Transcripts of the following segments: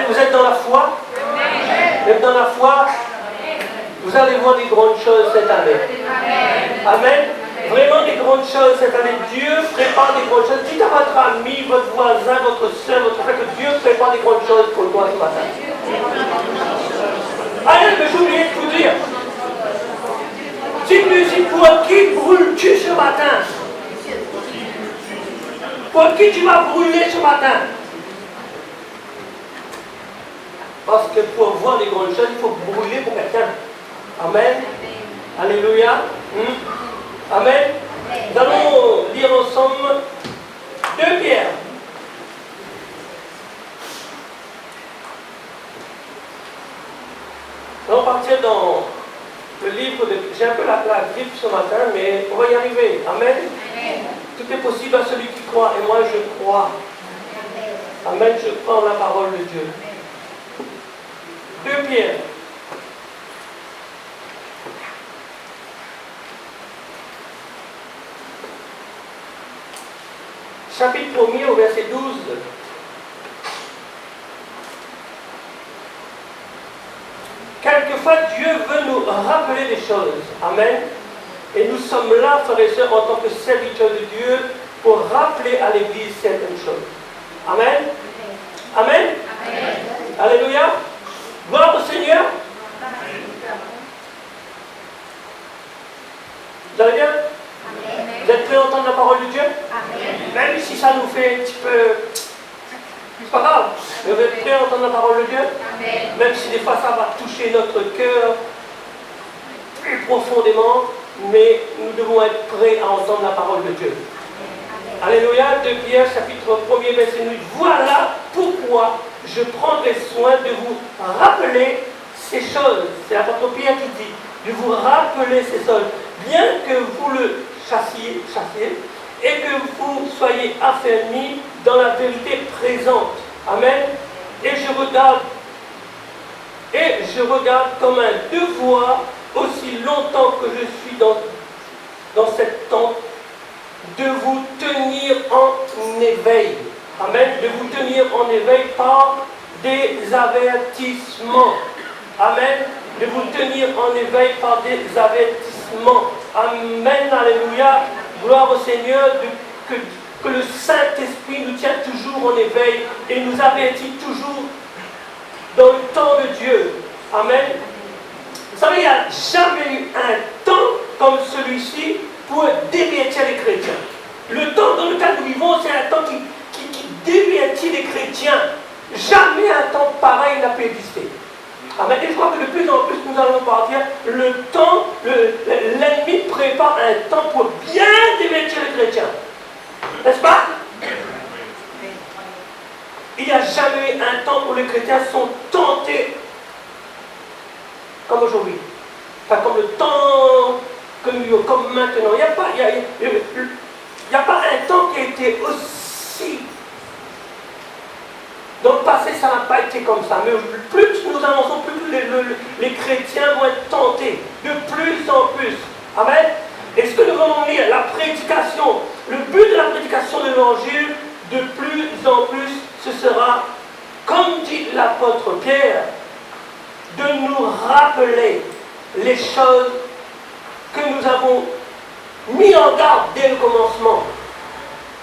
Amen. Vous êtes dans la foi? Vous êtes dans la foi? Vous allez voir des grandes choses cette année. Amen. Vraiment des grandes choses cette année. Dieu prépare des grandes choses. Dites à votre ami, votre voisin, votre soeur, votre frère que Dieu prépare des grandes choses pour toi ce matin. Allez, mais j'ai oublié de vous dire. Dites-lui ici, pour qui brûles-tu ce matin? Pour qui tu vas brûler ce matin? Parce que pour voir des grandes choses, il faut brûler pour quelqu'un. Amen. Alléluia. Amen. Nous allons lire ensemble 2 Pierre. Nous allons partir dans le livre de... J'ai un peu la grippe ce matin, mais on va y arriver. Amen. Tout est possible à celui qui croit, et moi je crois. Amen. Je prends la parole de Dieu. 2 Pierre. Chapitre 1er au verset 12. Quelquefois, Dieu veut nous rappeler des choses. Amen. Et nous sommes là, frères et sœurs, en tant que serviteurs de Dieu, pour rappeler à l'Église certaines choses. Amen. Amen. Amen. Alléluia. Gloire au Seigneur. Vous allez bien? Amen. Vous êtes prêts à entendre la parole de Dieu? Amen. Même si ça nous fait un petit peu... C'est pas grave. Vous êtes prêts à entendre la parole de Dieu? Amen. Même si des fois ça va toucher notre cœur plus profondément, mais nous devons être prêts à entendre la parole de Dieu. Amen. Alléluia. 2 Pierre, chapitre 1er, verset 8. Voilà pourquoi je prendrai soin de vous rappeler ces choses. C'est l'apôtre Pierre qui dit, de vous rappeler ces choses, bien que vous le chassiez, et que vous soyez affermis dans la vérité présente. Amen. Et je regarde comme un devoir, aussi longtemps que je suis dans cette tente, de vous tenir en éveil. Amen. De vous tenir en éveil par des avertissements. Amen. De vous tenir en éveil par des avertissements. Amen. Alléluia. Gloire au Seigneur. Que le Saint-Esprit nous tienne toujours en éveil et nous avertit toujours dans le temps de Dieu. Amen. Vous savez, il n'y a jamais eu un temps comme celui-ci pour dévertir les chrétiens. Le temps dans lequel nous vivons, c'est un temps qui dévertit les chrétiens. Jamais un temps pareil n'a pu exister. Amen. Et je crois que de plus en plus nous allons partir, l'ennemi prépare un temps pour bien dévertir les chrétiens. N'est-ce pas? Il n'y a jamais eu un temps où les chrétiens sont tentés comme aujourd'hui. Enfin, comme le temps que nous vivons, comme maintenant. Il n'y a pas un temps qui a été aussi... Dans le passé, ça n'a pas été comme ça. Mais plus nous avançons, plus les chrétiens vont être tentés. De plus en plus. Amen. Et ce que nous allons lire, la prédication, le but de la prédication de l'évangile, de plus en plus, ce sera, comme dit l'apôtre Pierre, de nous rappeler les choses que nous avons mis en garde dès le commencement.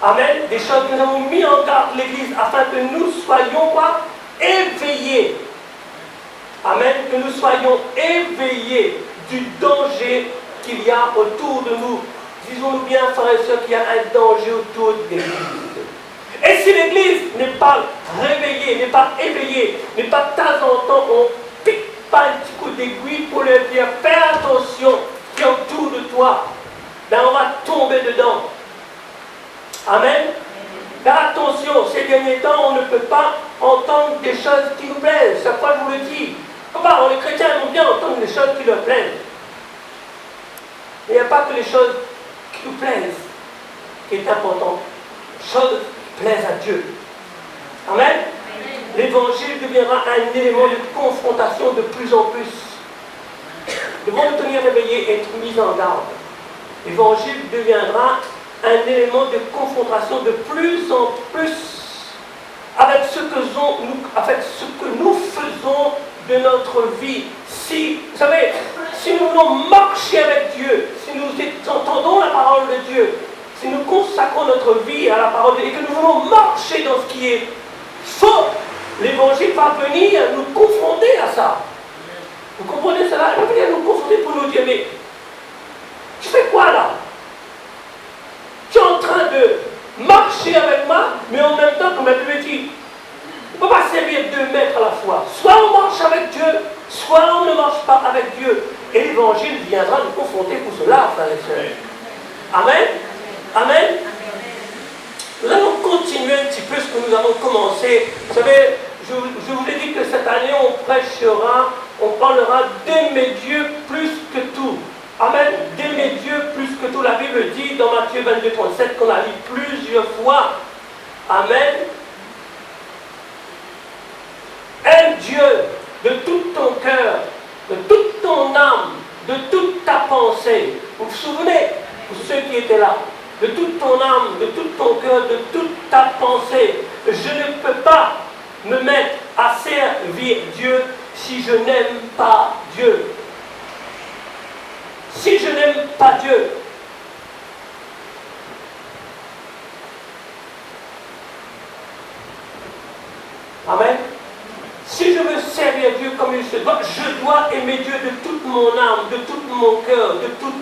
Amen. Des choses que nous avons mis en garde l'Église afin que nous soyons quoi? Éveillés. Amen. Que nous soyons éveillés du danger qu'il y a autour de nous. Disons-nous bien, frères et sœurs, qu'il y a un danger autour de l'Église. Et si l'Église n'est pas réveillée, n'est pas éveillée, n'est pas de temps en temps, on pique pas un petit coup d'aiguille pour leur dire, fais attention, qui est autour de toi, ben on va tomber dedans. Amen. Car attention, ces derniers temps, on ne peut pas entendre des choses qui nous plaisent. Chaque fois, je vous le dis. Comment les chrétiens aiment bien entendre des choses qui leur plaisent. Il n'y a pas que les choses qui nous plaisent qui est important. Les choses qui plaisent à Dieu. Amen. L'évangile deviendra un élément de confrontation de plus en plus. Nous devons nous tenir réveillés et être mis en garde. L'évangile deviendra un élément de confrontation de plus en plus. avec ce que nous faisons de notre vie. Si, vous savez, si nous voulons marcher avec Dieu, si nous entendons la parole de Dieu, si nous consacrons notre vie à la parole de Dieu et que nous voulons marcher dans ce qui est faux, l'évangile va venir nous confronter à ça. Vous comprenez cela? Il va venir nous confronter pour nous dire, mais tu fais quoi là? Tu es en train de marcher avec moi, mais en même temps, comme la Bible dit, on ne peut pas servir 2 maîtres à la fois. Soit on marche avec Dieu, soit on ne marche pas avec Dieu. Et l'évangile viendra nous confronter pour cela, frères et sœurs. Amen. Amen. Nous allons continuer un petit peu ce que nous avons commencé. Vous savez, je vous ai dit que cette année, on parlera d'aimer Dieu plus que tout. Amen. D'aimer Dieu plus que tout. La Bible dit dans Matthieu 22, 37 qu'on a lu plusieurs fois. Amen. Aime Dieu de tout ton cœur, de toute ton âme, de toute ta pensée. Vous vous souvenez, pour ceux qui étaient là, de toute ton âme, de tout ton cœur, de toute ta pensée. Je ne peux pas me mettre à servir Dieu si je n'aime pas Dieu. Si je n'aime pas Dieu. Amen. Si je veux servir Dieu comme il se doit, je dois aimer Dieu de toute mon âme, de tout mon cœur, de toute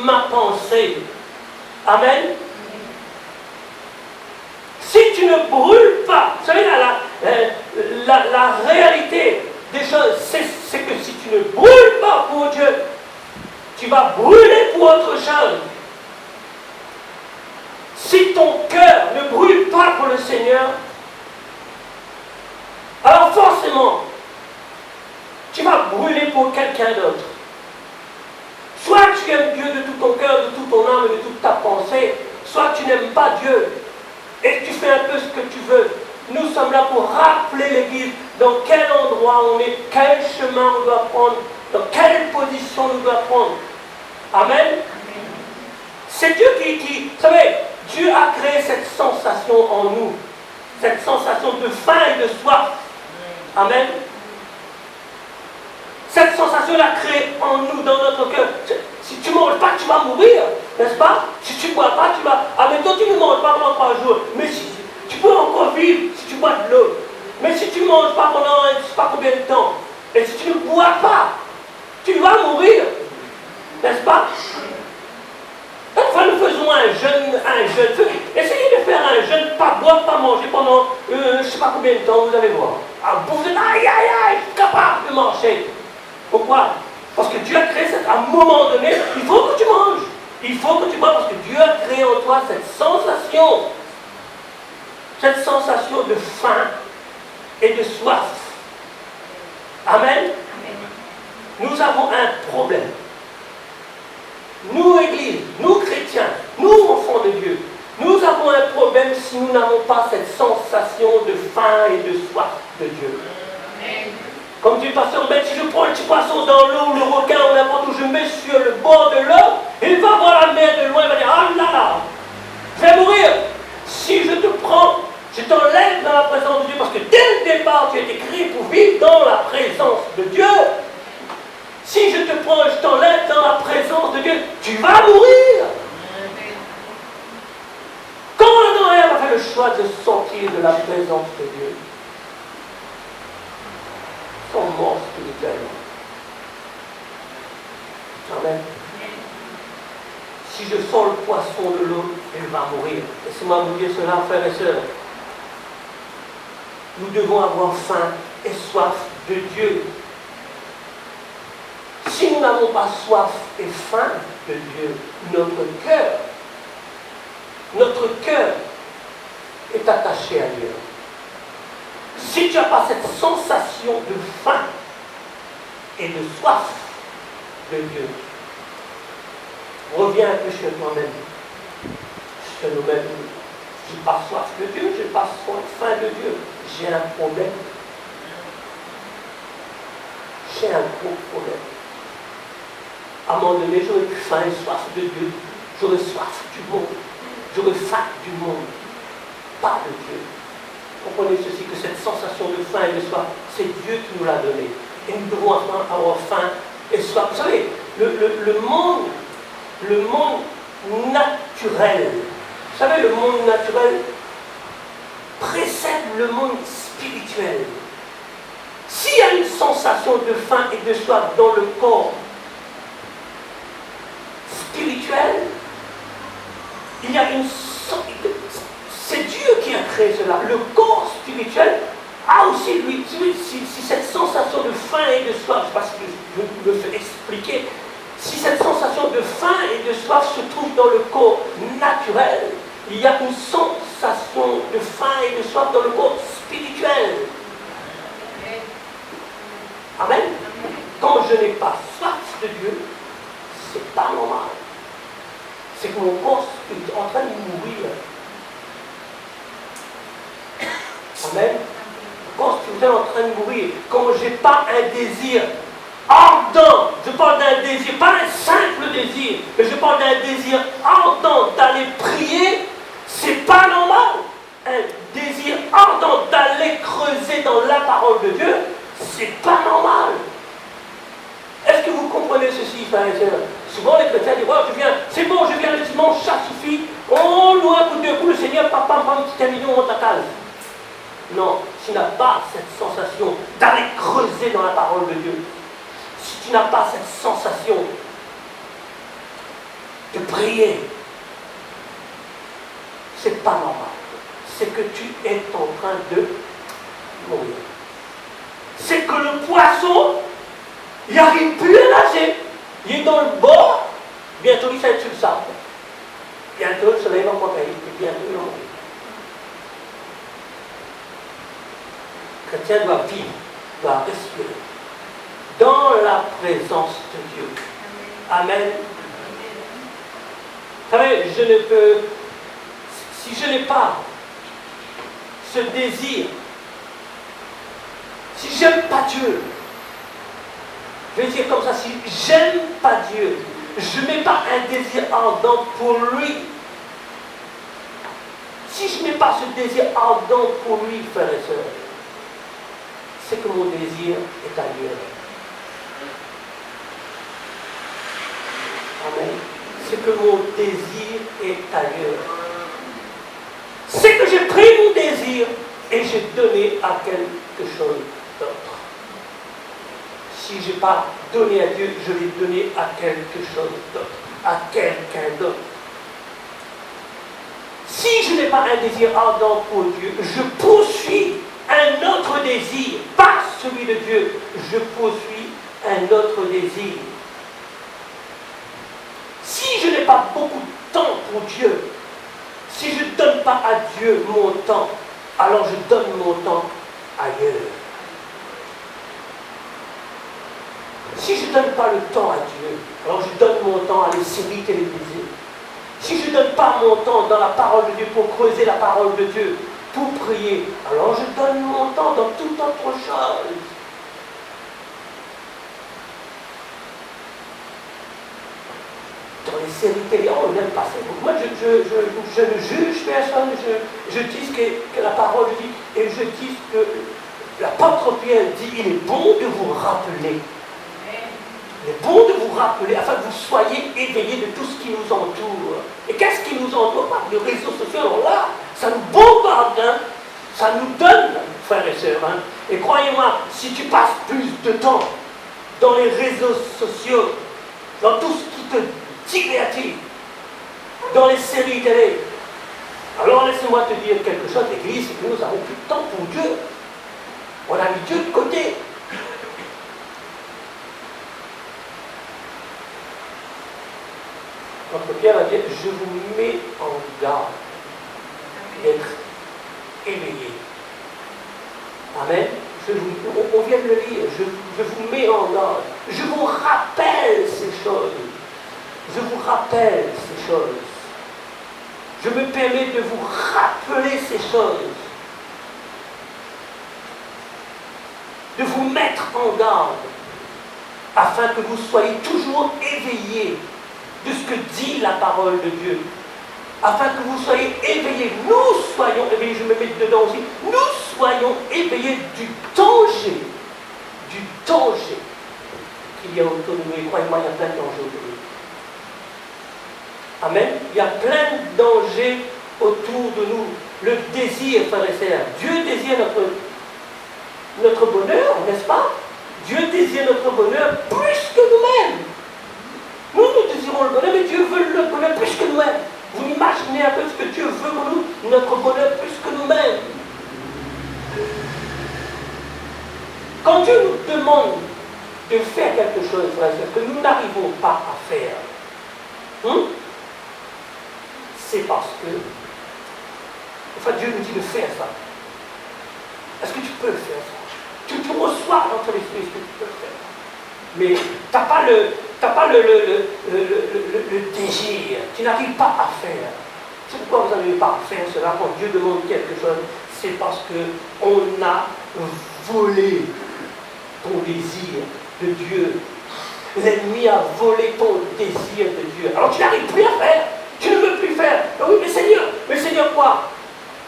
ma pensée. Amen. Si tu ne brûles pas, vous savez, la réalité des choses, c'est que si tu ne brûles pas pour Dieu, tu vas brûler pour autre chose. Si ton cœur ne brûle pas pour le Seigneur, alors forcément, tu vas brûler pour quelqu'un d'autre. Soit tu aimes Dieu de tout ton cœur, de toute ton âme et de toute ta pensée, soit tu n'aimes pas Dieu et tu fais un peu ce que tu veux. Nous sommes là pour rappeler l'Église dans quel endroit on est, quel chemin on doit prendre, dans quelle position on doit prendre. Amen. C'est Dieu qui, vous savez, Dieu a créé cette sensation en nous, cette sensation de faim et de soif. Amen. Cette sensation l'a créée en nous, dans notre cœur. Si tu ne manges pas, tu vas mourir, n'est-ce pas? Si tu ne bois pas, tu vas... Ah, mais toi, tu ne manges pas pendant 3 jours. Mais si, tu peux encore vivre si tu bois de l'eau. Mais si tu ne manges pas pendant je ne sais pas combien de temps, et si tu ne bois pas, tu vas mourir. N'est-ce pas? Enfin, nous faisons un jeûne. Essayez de faire un jeûne, pas boire, pas manger pendant je ne sais pas combien de temps, vous allez voir. Ah, vous êtes aïe, je suis capable de manger. Pourquoi? Parce que Dieu a créé à un moment donné, il faut que tu manges. Il faut que tu bois parce que Dieu a créé en toi cette sensation de faim et de soif. Amen. Nous avons un problème. Nous, Église, nous chrétiens, nous enfants de Dieu, nous avons un problème si nous n'avons pas cette sensation de faim et de soif de Dieu. Comme dit le pasteur Ben, si je prends le petit poisson dans l'eau, le requin ou n'importe où, je mets sur le bord de l'eau, il va voir la mer de loin, il va dire, ah là là, je vais mourir. Si je te prends, je t'enlève dans la présence de Dieu, parce que dès le départ, tu es été créé pour vivre dans la présence de Dieu. Si je te prends, je t'enlève dans la présence de Dieu, tu vas mourir. Quand Adam et Ève a fait le choix de sortir de la présence de Dieu, ils sont morts spirituellement. Amen. Si je sors le poisson de l'eau, il va mourir. Laissez-moi vous dire cela, frères et sœurs. Nous devons avoir faim et soif de Dieu. Si nous n'avons pas soif et faim de Dieu, notre cœur est attaché à Dieu. Si tu n'as pas cette sensation de faim et de soif de Dieu, reviens un peu chez toi-même, chez nous-mêmes. Je n'ai pas soif de Dieu, je n'ai pas faim de Dieu. J'ai un problème. J'ai un gros problème. À un moment donné, j'aurais plus faim et soif de Dieu. J'aurais soif du monde. J'aurais faim du monde. Pas de Dieu. comprenez ceci, que cette sensation de faim et de soif, c'est Dieu qui nous l'a donnée. Et nous devons avoir faim et soif. Vous savez, le monde naturel, vous savez, le monde naturel précède le monde spirituel. S'il y a une sensation de faim et de soif dans le corps spirituel, il y a une sorte de... C'est Dieu qui a créé cela. Le corps spirituel a aussi, lui, si cette sensation de faim et de soif, je ne sais pas si je me fais expliquer, si cette sensation de faim et de soif se trouve dans le corps naturel, il y a une sensation de faim et de soif dans le corps spirituel. Amen. Quand je n'ai pas soif de Dieu, c'est pas normal. C'est que mon corps est en train de mourir. Amen. Mon corps est en train de mourir. Quand je n'ai pas un désir ardent, je parle d'un désir, pas un simple désir, mais je parle d'un désir ardent d'aller prier, c'est pas normal. Un désir ardent d'aller creuser dans la parole de Dieu, c'est pas normal. Est-ce que vous comprenez ceci, frères et sœurs? Souvent les chrétiens disent, oh, c'est bon, je viens le dimanche, ça suffit, on loin coup de coup, le Seigneur, papa, petit million dans ta case. Non, tu n'as pas cette sensation d'aller creuser dans la parole de Dieu, si tu n'as pas cette sensation de prier, c'est pas normal. C'est que tu es en train de mourir. C'est que le poisson, il n'arrive plus à nager. Il est dans le bord, bientôt il s'est sur le sable. Bientôt le soleil va pointer, et bientôt il va mourir. Le chrétien doit vivre, doit respirer dans la présence de Dieu. Amen. Vous savez, je ne peux, si je n'ai pas ce désir, si j'aime pas Dieu, je vais dire comme ça, si j'aime pas Dieu, je n'ai pas un désir ardent pour lui. Si je n'ai pas ce désir ardent pour lui, frères et sœurs, c'est que mon désir est ailleurs. Amen. C'est que mon désir est ailleurs. C'est que j'ai pris mon désir et j'ai donné à quelque chose d'autre. Si je n'ai pas donné à Dieu, je l'ai donné à quelque chose d'autre, à quelqu'un d'autre. Si je n'ai pas un désir ardent pour Dieu, je poursuis un autre désir, pas celui de Dieu, je poursuis un autre désir. Si je n'ai pas beaucoup de temps pour Dieu, si je ne donne pas à Dieu mon temps, alors je donne mon temps ailleurs. Si je ne donne pas le temps à Dieu, alors je donne mon temps à les séries télévisées. Si je ne donne pas mon temps dans la parole de Dieu pour creuser la parole de Dieu, pour prier, alors je donne mon temps dans toute autre chose. Dans les séries télé, on n'aime pas ça. Donc moi, je ne juge personne, je dis ce que la parole dit, et je dis ce que l'apôtre Pierre dit, il est bon de vous rappeler. Il est bon de vous rappeler, afin que vous soyez éveillés de tout ce qui nous entoure. Et qu'est-ce qui nous entoure? Les réseaux sociaux, alors là, ça nous bombarde, hein? Ça nous donne, frères et sœurs. Hein? Et croyez-moi, si tu passes plus de temps dans les réseaux sociaux, dans tout ce qui te divertit, dans les séries télé, alors laissez-moi te dire quelque chose, l'Église, c'est que nous n'avons plus de temps pour Dieu. On a mis Dieu de côté. Notre Pierre va dire, je vous mets en garde d'être éveillé. Amen. On vient de le lire, je vous mets en garde. Je vous rappelle ces choses. Je vous rappelle ces choses. Je me permets de vous rappeler ces choses. De vous mettre en garde, afin que vous soyez toujours éveillés de ce que dit la parole de Dieu. afin que vous soyez éveillés. Nous soyons éveillés, je me mets dedans aussi, nous soyons éveillés du danger qu'il y a autour de nous. Et croyez-moi, il y a plein de dangers autour de nous. Amen. Il y a plein de dangers autour de nous. Le désir, frères et sœurs. Dieu désire notre bonheur, n'est-ce pas? Dieu désire notre bonheur plus que nous-mêmes. Nous désirons le bonheur, mais Dieu veut le bonheur plus que nous-mêmes. Vous imaginez un peu ce que Dieu veut pour nous, notre bonheur plus que nous-mêmes. Quand Dieu nous demande de faire quelque chose, frères et sœurs, que nous n'arrivons pas à faire, c'est parce que, enfin, Dieu nous dit de faire ça. Est-ce que tu peux faire ça? Tu reçois dans ton esprit ce que tu peux faire. Mais tu n'as pas le désir. Tu n'arrives pas à faire. C'est pourquoi vous n'arrivez pas à faire cela quand Dieu demande quelque chose. C'est parce qu'on a volé ton désir de Dieu. L'ennemi a volé ton désir de Dieu. Alors tu n'arrives plus à faire. Tu ne veux plus faire. Oui, mais Seigneur quoi?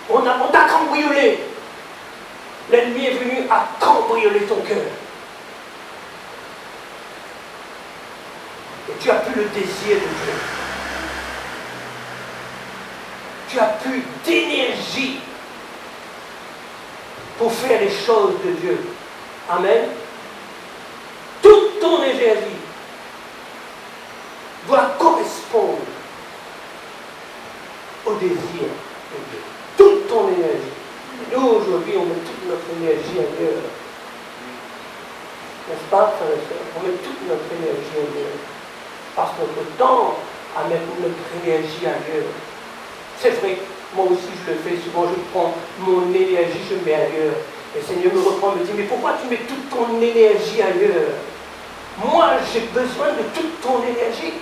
On t'a cambriolé. L'ennemi est venu à cambrioler ton cœur. Et tu n'as plus le désir de Dieu. Tu n'as plus d'énergie pour faire les choses de Dieu. Amen. Toute ton énergie doit correspondre au désir de Dieu. Toute ton énergie. Nous, aujourd'hui, on met toute notre énergie ailleurs. N'est-ce pas, frères et sœurs? On met toute notre énergie ailleurs. Parce notre temps à mettre notre énergie ailleurs. C'est vrai, moi aussi je le fais souvent, je prends mon énergie, je mets ailleurs. Et le Seigneur me reprend, me dit, mais pourquoi tu mets toute ton énergie ailleurs? Moi, j'ai besoin de toute ton énergie.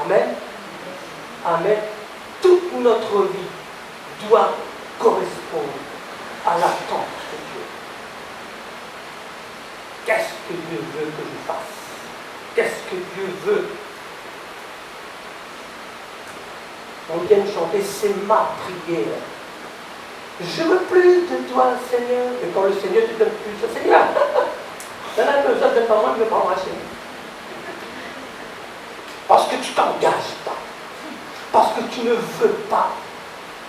Amen. Amen. Toute notre vie doit correspondre à l'attente de Dieu. Qu'est-ce que Dieu veut que je fasse? Qu'est-ce que Dieu veut? On vient de chanter, c'est ma prière. Je veux plus de toi, Seigneur. Et quand le Seigneur te donne plus, Seigneur, donne un peu ça, donne pas moi, je ne veux pas embrasser. Parce que tu ne t'engages pas. Parce que tu ne veux pas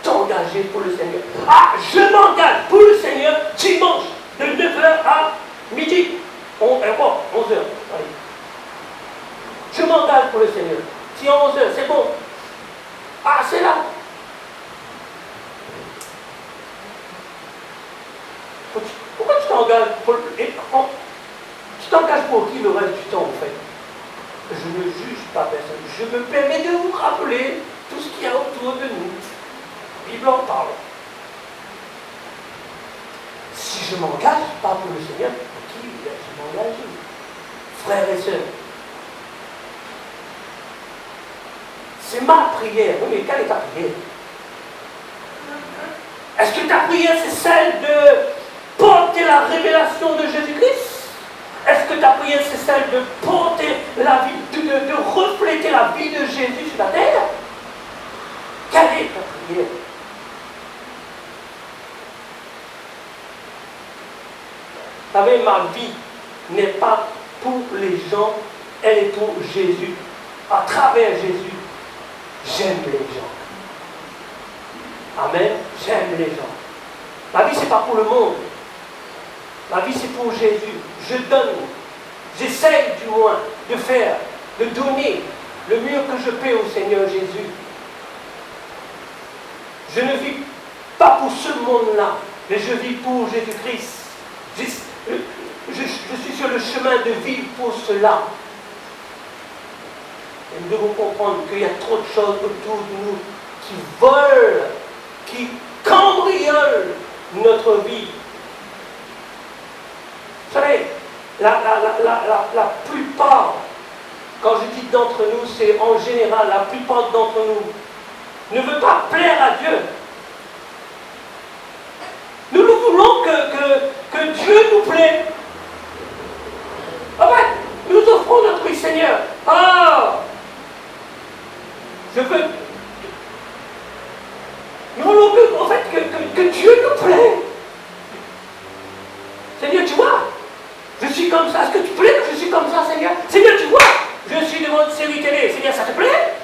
t'engager pour le Seigneur. Ah, je m'engage pour le Seigneur dimanche, de 9h à midi. 11h. Je m'engage pour le Seigneur. Si 11h, c'est bon. Ah, c'est là. Pourquoi tu t'engages pour... Tu t'engages pour qui le reste du temps, en fait? Je ne juge pas personne. Je me permets de vous rappeler tout ce qu'il y a autour de nous. La Bible en parle. Si je ne m'engage pas pour le Seigneur, pour qui je m'engage? Frères et sœurs, c'est ma prière. Oui, mais quelle est ta prière? Est-ce que ta prière, c'est celle de porter la révélation de Jésus-Christ? Est-ce que ta prière, c'est celle de porter la vie, de refléter la vie de Jésus sur la terre? Quelle est ta prière? Vous savez, ma vie n'est pas pour les gens, elle est pour Jésus. À travers Jésus, j'aime les gens. Amen. J'aime les gens. Ma vie, ce n'est pas pour le monde. Ma vie, c'est pour Jésus. Je donne. J'essaye, du moins, de faire, de donner le mieux que je peux au Seigneur Jésus. Je ne vis pas pour ce monde-là, mais je vis pour Jésus-Christ. Je suis sur le chemin de vivre pour cela. Et nous devons comprendre qu'il y a trop de choses autour de nous qui volent, qui cambriolent notre vie. Vous savez, la plupart, quand je dis d'entre nous, c'est en général, la plupart d'entre nous ne veut pas plaire à Dieu. Nous voulons que Dieu nous plaît. En fait, nous offrons notre vie, Seigneur. Ah, que Dieu nous plaît. Seigneur, tu vois, je suis comme ça. Est-ce que tu plais que je suis comme ça, Seigneur? Seigneur, tu vois, je suis devant une série télé. Seigneur, ça te plaît?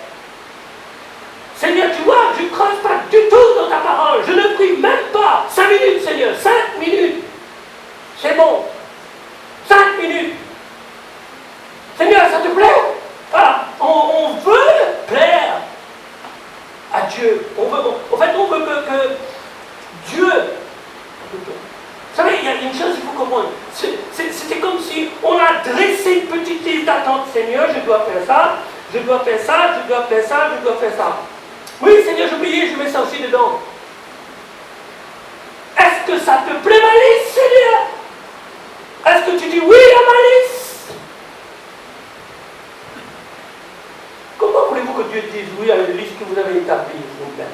Seigneur, tu vois, je ne creuse pas du tout dans ta parole. Je ne prie même pas. 5 minutes, Seigneur, 5 minutes. C'est bon. 5 minutes. Seigneur, ça te plaît? Voilà, on veut plaire à Dieu. On veut que Dieu... Vous savez, il y a une chose qu'il faut comprendre. C'était comme si on a dressé une petite liste d'attente. Seigneur, je dois faire ça, je dois faire ça, je dois faire ça, je dois faire ça. Oui, Seigneur, j'ai oublié, je mets ça aussi dedans. Est-ce que ça te plaît, ma liste, Seigneur? Est-ce que tu dis oui à ma liste? Comment voulez-vous que Dieu dise oui à une liste que vous avez établie vous-même?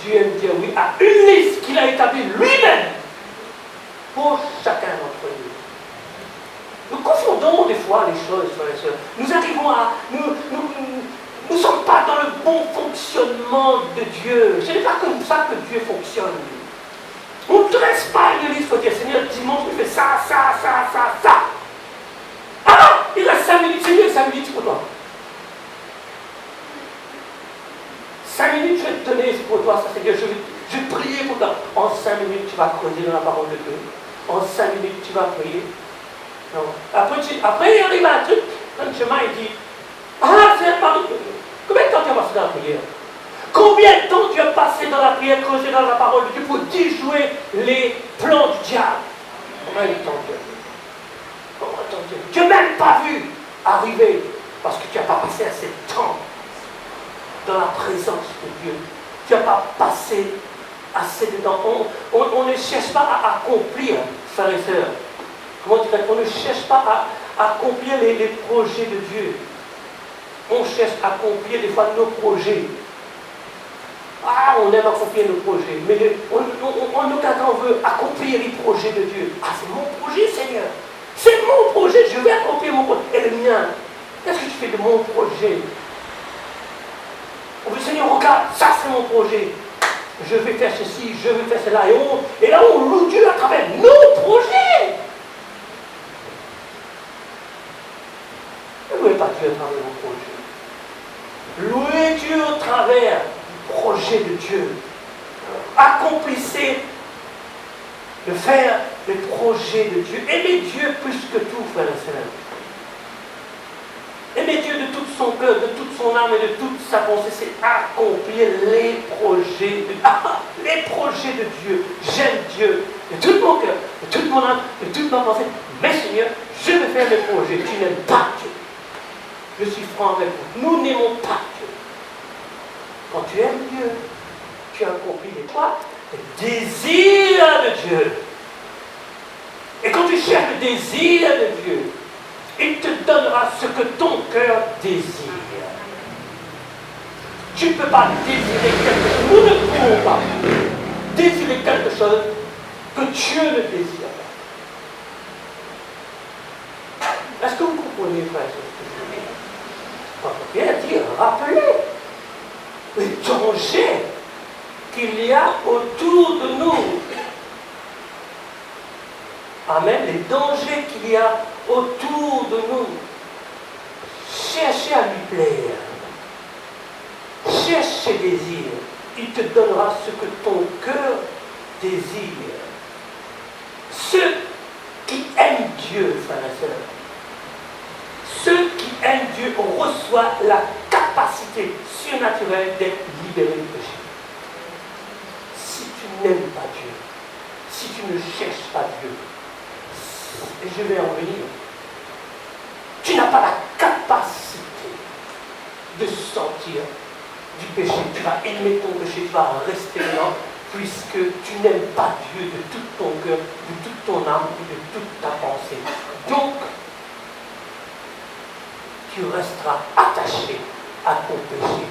Dieu aime dire oui à une liste qu'il a établie lui-même pour chacun d'entre nous. Nous confondons des fois les choses, frères et sœurs. Nous arrivons à... Nous ne sommes pas dans le bon fonctionnement de Dieu. Ce n'est pas comme ça que Dieu fonctionne. On ne dresse pas une liste pour dire, Seigneur, dimanche, je fais ça, ça, ça, ça, ça. Ah, il reste 5 minutes, Seigneur, 5 minutes pour toi. 5 minutes, je vais te donner, c'est pour toi, ça, Seigneur, je vais prier pour toi. En 5 minutes, tu vas creuser dans la parole de Dieu. En 5 minutes, tu vas prier. Non. Après, il arrive un truc, dans le chemin, il dit, ah, c'est pardon. Combien de temps tu as passé dans la prière? Combien de temps tu as passé dans la prière, creuser dans la parole de Dieu pour déjouer les plans du diable? Combien de temps tu as vu? Combien de temps tu as vu? Tu n'as même pas vu arriver parce que tu n'as pas passé assez de temps dans la présence de Dieu. Tu n'as pas passé assez de temps. On ne cherche pas à accomplir, frères et sœurs. Comment dire? On ne cherche pas à accomplir les projets de Dieu. On cherche à accomplir des fois nos projets. Ah, on aime accomplir nos projets, mais en aucun cas on veut accomplir les projets de Dieu. Ah, c'est mon projet, Seigneur. C'est mon projet, je vais accomplir mon projet. Et le mien, qu'est-ce que tu fais de mon projet? On veut, Seigneur, regarde, ça c'est mon projet. Je vais faire ceci, je vais faire cela. Et là, on loue Dieu à travers nos projets. Ne louez pas Dieu à travers vos projets. Louez Dieu au travers du projet de Dieu. Accomplissez de faire le projet de Dieu. Aimez Dieu plus que tout, frères et sœurs. Aimer Dieu de tout son cœur, de toute son âme et de toute sa pensée, c'est accomplir les projets de Dieu. Les projets de Dieu. J'aime Dieu de tout mon cœur, de toute mon âme, de toute ma pensée. Mais Seigneur, je veux faire mes projets. Tu n'aimes pas Dieu. Je suis franc avec vous. Nous n'aimons pas Dieu. Quand tu aimes Dieu, tu accomplis les quoi? Le désir de Dieu. Et quand tu cherches le désir de Dieu, il te donnera ce que ton cœur désire. Tu ne peux pas désirer quelque chose. Nous ne pouvons pas désirer quelque chose que Dieu ne désire pas. Est-ce que vous comprenez, frère? On peut bien dire, rappelez les dangers qu'il y a autour de nous. Amen. Les dangers qu'il y a autour de nous. Cherchez à lui plaire. Cherche ses désirs. Il te donnera ce que ton cœur désire. Ceux qui aiment Dieu, frères et sœurs, ceux qui aiment Dieu reçoivent la capacité surnaturelle d'être libérés du péché. Si tu n'aimes pas Dieu, si tu ne cherches pas Dieu, et je vais en venir, tu n'as pas la capacité de sortir du péché. Tu vas aimer ton péché, tu vas rester là, puisque tu n'aimes pas Dieu de tout ton cœur, de toute ton âme et de toute ta pensée. Donc, tu resteras attaché à ton péché.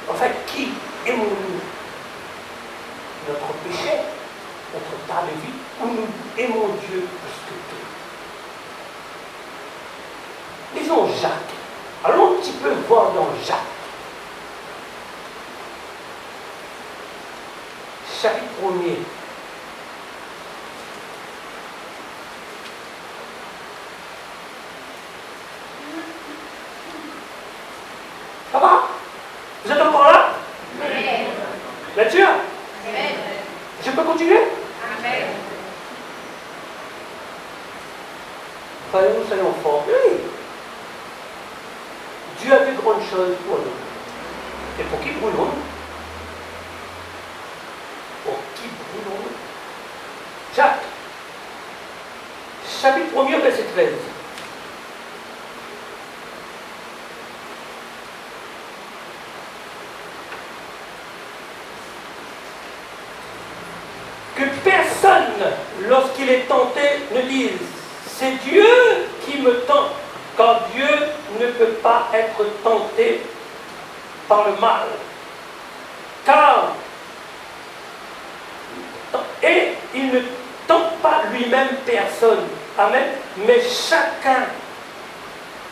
En fait, qui aimons-nous? Notre péché, notre tas de vie, ou nous aimons Dieu plus que tout? Lisons Jacques. Allons un petit peu voir dans Jacques. chapitre 1er. Ça va? Vous êtes encore là? Bien sûr? Je peux continuer? Amen. Frères, nous soyons forts. Oui. Dieu a de grandes choses pour nous. Et pour qui brûlons-nous? Pour qui brûlons-nous? Jacques, chapitre 1er, verset 13. Que personne, lorsqu'il est tenté, ne dise « C'est Dieu qui me tente », car Dieu ne peut pas être tenté par le mal. Et il ne tente pas lui-même personne. Amen. Mais chacun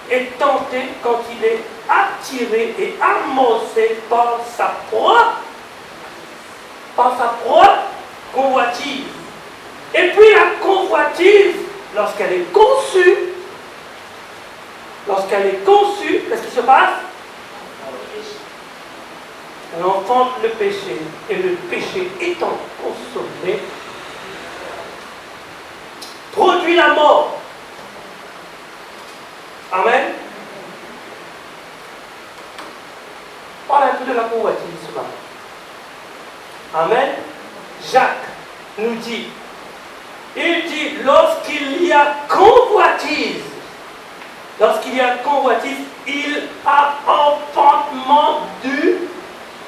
est tenté quand il est attiré et amorcé par sa propre convoitise. Et puis la convoitise, lorsqu'elle est conçue, qu'est-ce qui se passe? Elle enfante le péché, et le péché étant consommé, produit la mort. Amen. Parle un peu de la convoitise ce matin. Amen. Jacques nous dit, il dit, lorsqu'il y a convoitise, il a enfantement du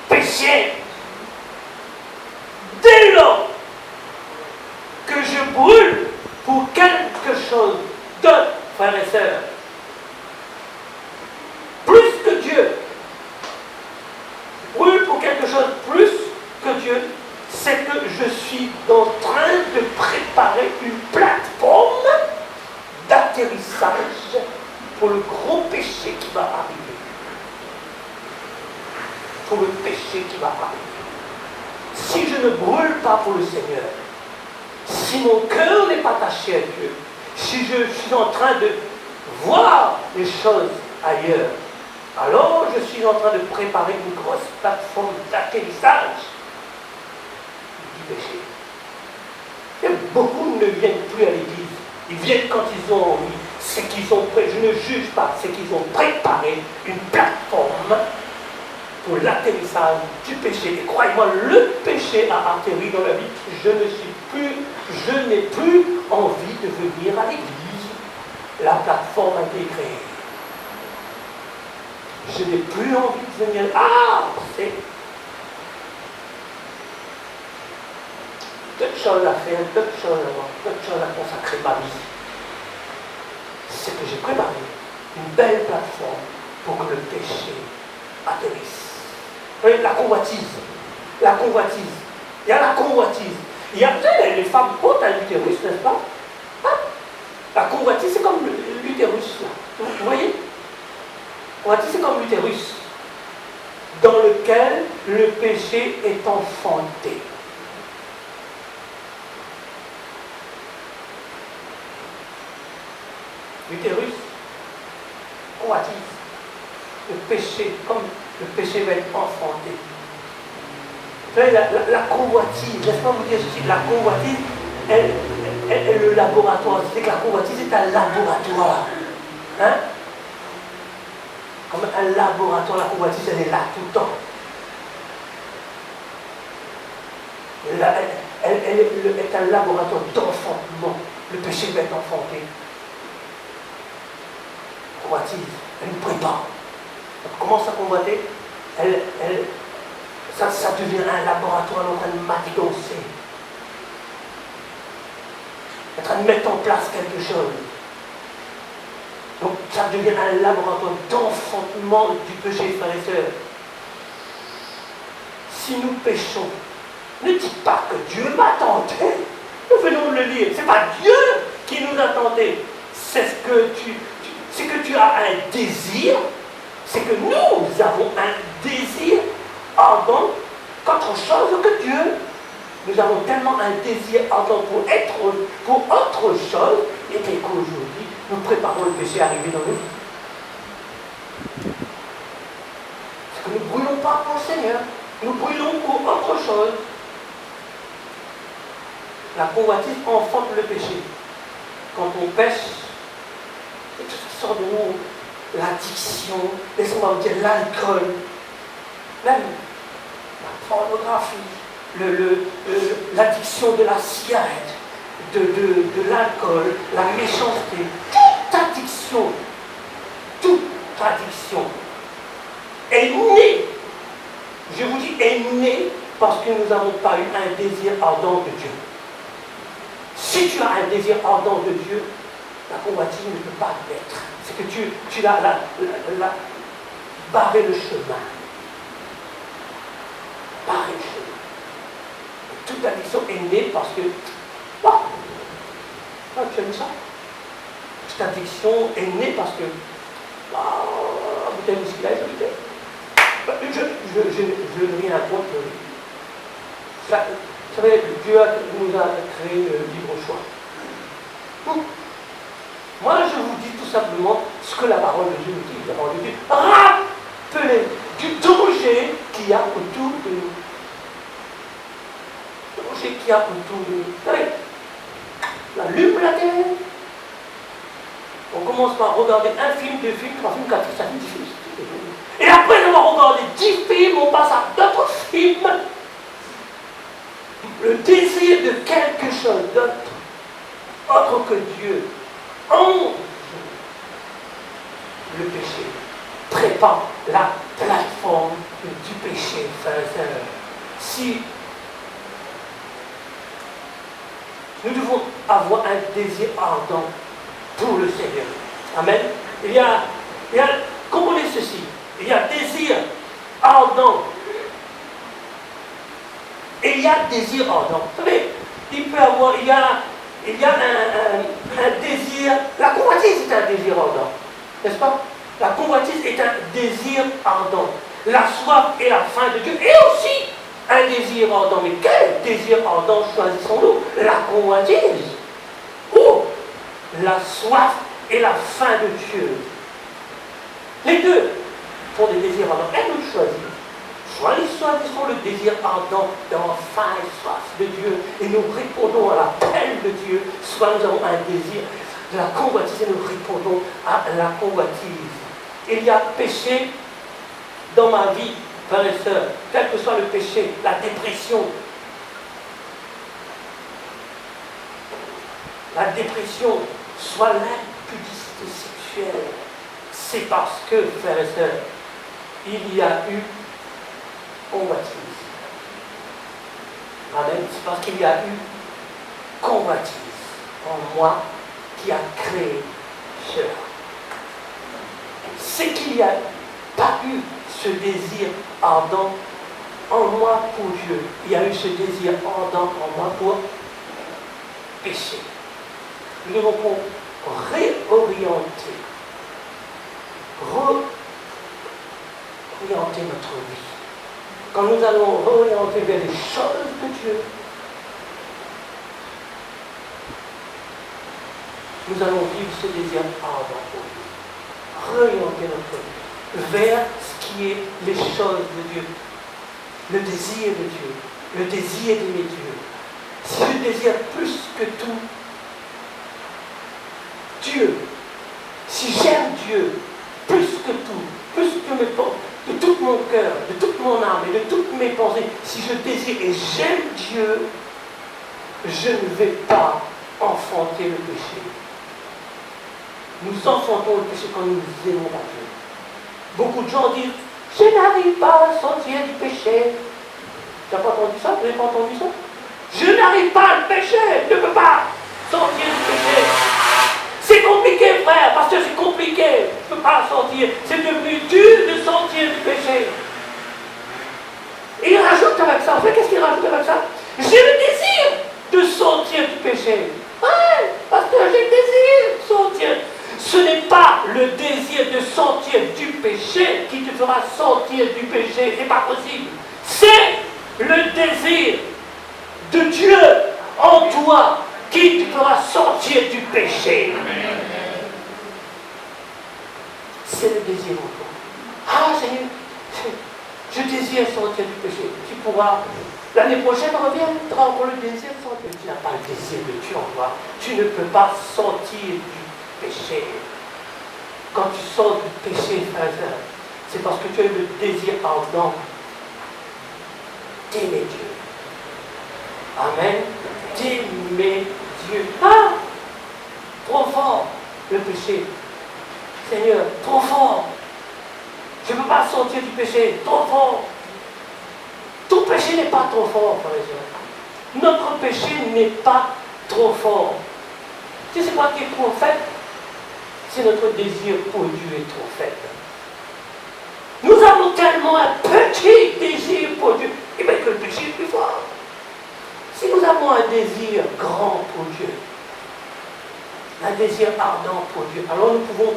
péché. Dès lors que je brûle pour quelque chose d'autre, frères et sœurs, plus que Dieu, brûle pour quelque chose plus que Dieu, c'est que je suis en train de préparer une plateforme d'atterrissage pour le gros péché qui va arriver. Si je ne brûle pas pour le Seigneur, si mon cœur n'est pas attaché à Dieu, si je suis en train de voir les choses ailleurs, alors je suis en train de préparer une grosse plateforme d'atterrissage du péché. Et beaucoup ne viennent plus à l'église. Ils viennent quand ils ont envie. C'est qu'ils ont je ne juge pas, c'est qu'ils ont préparé une plateforme pour l'atterrissage du péché. Et croyez-moi, le péché a atterri dans la vie. Je n'ai plus envie de venir à l'église. La plateforme a été créée. Je n'ai plus envie de venir. C'est d'autres choses à faire, d'autres choses à consacrer ma vie. C'est que j'ai préparé une belle plateforme pour que le péché atterrisse. Vous voyez, la convoitise. Il y a la convoitise. Il y a les femmes portent un utérus, n'est-ce pas? La convoitise, c'est comme l'utérus. Vous voyez? La convoitise, c'est comme l'utérus dans lequel le péché est enfanté. L'utérus, convoitise. Le péché, comme le péché va être enfanté. Vous savez, la convoitise, laisse-moi vous dire ceci, la convoitise est le laboratoire. C'est que la convoitise est un laboratoire. Hein? Comme un laboratoire, la convoitise, elle est là tout le temps. Elle est un laboratoire d'enfantement. Le péché va être enfanté. Convoitise, elle nous prépare. On commence à convoiter, ça devient un laboratoire en train de manigancer. En train de mettre en place quelque chose. Donc ça devient un laboratoire d'enfantement du péché, frères et sœurs. Si nous péchons, ne dites pas que Dieu m'a tenté. Nous venons de le lire. Ce n'est pas Dieu qui nous a tentés. C'est que tu as un désir. C'est que nous avons un désir ardent qu'autre chose que Dieu. Nous avons tellement un désir ardent pour autre chose, et qu'aujourd'hui, nous préparons le péché arrivé dans nos vies. Parce que nous ne brûlons pas pour le Seigneur, nous brûlons pour autre chose. La convoitise enfante le péché. Quand on pêche, c'est tout ce qui sort de nous. L'addiction, laissez-moi vous dire l'alcool, même la pornographie, l'addiction de la cigarette, de l'alcool, la méchanceté, toute addiction est née, je vous dis, est née parce que nous n'avons pas eu un désir ardent de Dieu. Si tu as un désir ardent de Dieu, la convoitise ne peut pas l'être. C'est que tu l'as barré le chemin. Barré le chemin. Toute addiction est née parce que tu aimes ça. Toute addiction est née parce que bouteille de whisky là, je n'ai rien contre. Vous savez, Dieu nous a créé le libre choix. Moi, je vous dis tout simplement ce que la parole de Dieu nous dit. La parole de Dieu, rappelez du danger qu'il y a autour de nous. Le danger qu'il y a autour de nous. Vous savez, on allume la télé. On commence par regarder un film, 2 films, 3 films, 4 films, 5 films, 10 films. Et après avoir regardé 10 films, on passe à d'autres films. Le désir de quelque chose d'autre, autre que Dieu, le péché prépare la plateforme du péché, frères et sœurs. Si nous devons avoir un désir ardent pour le Seigneur, amen. Comprenez ceci, il y a désir ardent et il y a désir ardent. Vous savez, il y a un désir, la convoitise est un désir ardent, n'est-ce pas? La convoitise est un désir ardent. La soif et la faim de Dieu est aussi un désir ardent. Mais quel désir ardent choisissons-nous? La convoitise ou la soif et la faim de Dieu? Les deux sont des désirs ardents. Et nous choisissons. Choisissons le désir ardent d'avoir faim et soif de Dieu et nous répondons à l'appel de Dieu. Soit nous avons un désir de la convoitise et nous répondons à la convoitise. Il y a péché dans ma vie, frères et sœurs, quel que soit le péché, la dépression. La dépression, soit l'impudicité sexuelle. C'est parce que, frères et sœurs, il y a eu convoitise. Amen. C'est parce qu'il y a eu convoitise en moi qui a créé cela. C'est qu'il n'y a pas eu ce désir ardent en moi pour Dieu. Il y a eu ce désir ardent en moi pour pécher. Nous devons réorienter notre vie. Quand nous allons réorienter vers les choses de Dieu, nous allons vivre ce désir ardent pour Dieu. Réorienter notre vie vers ce qui est les choses de Dieu, le désir de Dieu, le désir d'aimer Dieu. Si je désire plus que tout Dieu, si j'aime Dieu plus que tout, plus que mes pensées, de tout mon cœur, de toute mon âme et de toutes mes pensées, si je désire et j'aime Dieu, je ne vais pas enfanter le péché. Nous enfantons le péché quand nous aimons pas Dieu. Beaucoup de gens disent, je n'arrive pas à sortir du péché. Tu n'as pas entendu ça? Vous n'avez pas entendu ça? Je n'arrive pas à le pécher, je ne peux pas sortir du péché. C'est compliqué, frère, parce que c'est compliqué. Je ne peux pas sortir. C'est devenu dur de sortir du péché. Et il rajoute avec ça. En fait, qu'est-ce qu'il rajoute avec ça? J'ai le désir de sortir du péché. Ouais, parce que j'ai le désir de sortir. Ce n'est pas le désir de sortir du péché qui te fera sortir du péché. C'est pas possible. C'est le désir de Dieu en toi qui te fera sortir du péché. C'est le désir en toi. Ah Seigneur, je désire sortir du péché. Tu pourras, l'année prochaine, reviendra encore le désir de sortir. Tu n'as pas le désir de Dieu en toi. Tu ne peux pas sortir du péché. Quand tu sors du péché, frère, c'est parce que tu as le désir ardent d'aimer Dieu. Amen. D'aimer Dieu. Ah! Trop fort, le péché. Seigneur, trop fort. Je ne peux pas sortir du péché. Trop fort. Tout péché n'est pas trop fort, frères et sœurs. Notre péché n'est pas trop fort. Tu sais pas qui est trop faible? C'est notre désir pour Dieu est trop faible. Nous avons tellement un petit désir pour Dieu, et bien que le péché est plus fort. Si nous avons un désir grand pour Dieu, un désir ardent pour Dieu, alors nous pouvons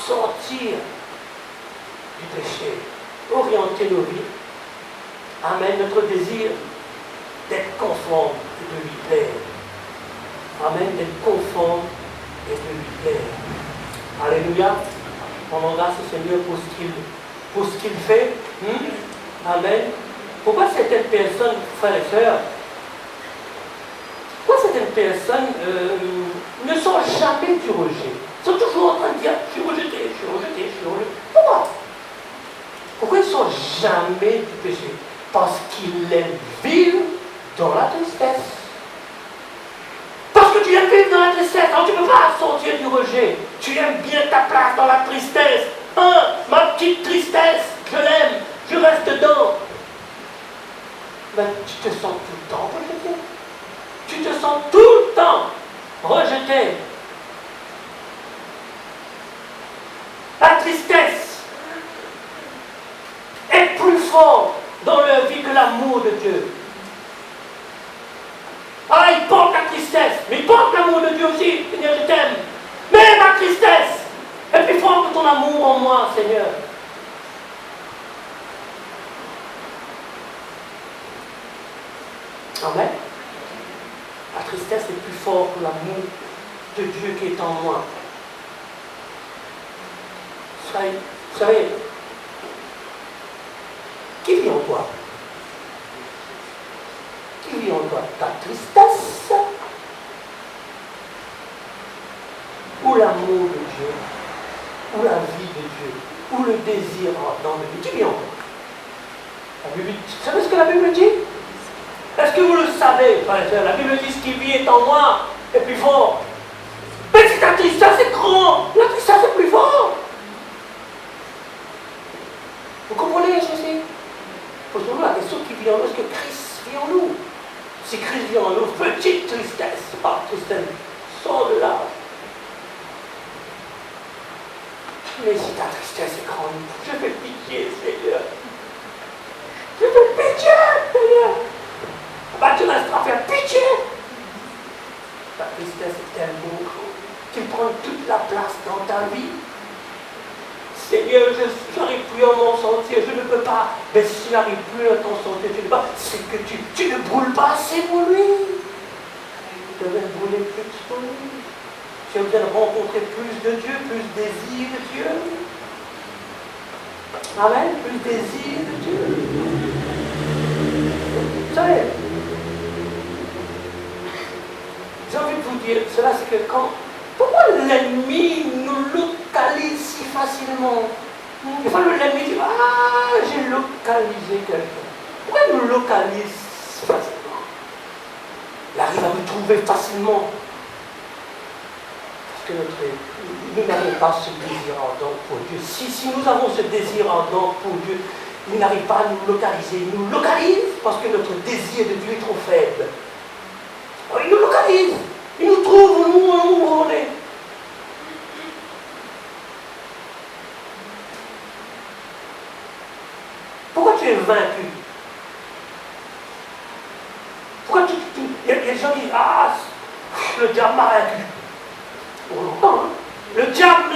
sortir du péché, orienter nos vies. Amen. Notre désir d'être conforme et de lui plaire. Amen. D'être conforme et de lui plaire. Alléluia. On embrasse le Seigneur pour ce qu'il fait. Amen. Pourquoi certaines personnes, frères et sœurs, ne sont jamais du rejet? Ils sont toujours en train de dire, je suis rejeté. Pourquoi ils ne sont jamais du péché? Parce qu'ils aiment vivre dans la tristesse. Parce que tu aimes vivre dans la tristesse, alors tu ne peux pas sortir du rejet. Tu aimes bien ta place dans la tristesse. Ma petite tristesse, je l'aime, je reste dedans. Mais tu te sens tout le temps rejeté. Tu te sens tout le temps rejeté. La tristesse est plus forte dans leur vie que l'amour de Dieu. Ah, il porte la tristesse, mais il porte l'amour de Dieu aussi. Seigneur, je t'aime. Mais ma tristesse est plus forte que ton amour en moi, Seigneur. Amen. La tristesse est plus forte que l'amour de Dieu qui est en moi. Vous savez, qui vit en toi? Qui vit en toi? Ta tristesse ou l'amour de Dieu, ou la vie de Dieu, ou le désir ardent de Dieu? Qui vit en toi? La Bible, vous savez ce que la Bible dit? Est-ce que vous le savez, frère et sœur? La Bible dit ce qui vit est en moi est plus fort. Mais si ta tristesse est grande, la tristesse est plus forte. Vous comprenez ceci? Posons-nous la question qui vit en nous, est-ce que Christ vit en nous? Si Christ vit en nous, petite tristesse, pas tristesse, sors de là. Mais si ta tristesse est grande, je fais pitié, Seigneur. Je fais pitié, Seigneur. Bah, tu resteras faire pitié. Ta tristesse est tellement grande qu'il prend toute la place dans ta vie. Seigneur, je n'arrive plus à m'en sortir, je ne peux pas. Mais si tu n'arrives plus à t'en sortir, tu ne peux pas. C'est que tu ne brûles pas assez pour lui. Tu devrais brûler plus pour lui. Tu as besoin de rencontrer plus de Dieu, plus de désir de Dieu. Amen, plus de désir de Dieu. Vous savez, j'ai envie de vous dire, cela c'est que pourquoi l'ennemi nous localise si facilement? Des fois l'ennemi dit, ah, j'ai localisé quelqu'un. Pourquoi il nous localise facilement? Il arrive à nous trouver facilement. Parce que nous n'avons pas ce désir ardent pour Dieu. Si nous avons ce désir ardent pour Dieu, il n'arrive pas à nous localiser. Il nous localise parce que notre désir de Dieu est trop faible. Alors, il nous localise. Il nous trouve où on est. Pourquoi tu es vaincu? Pourquoi il y a des gens qui disent, ah, le diable m'a vaincu. Pour longtemps, hein? Le diable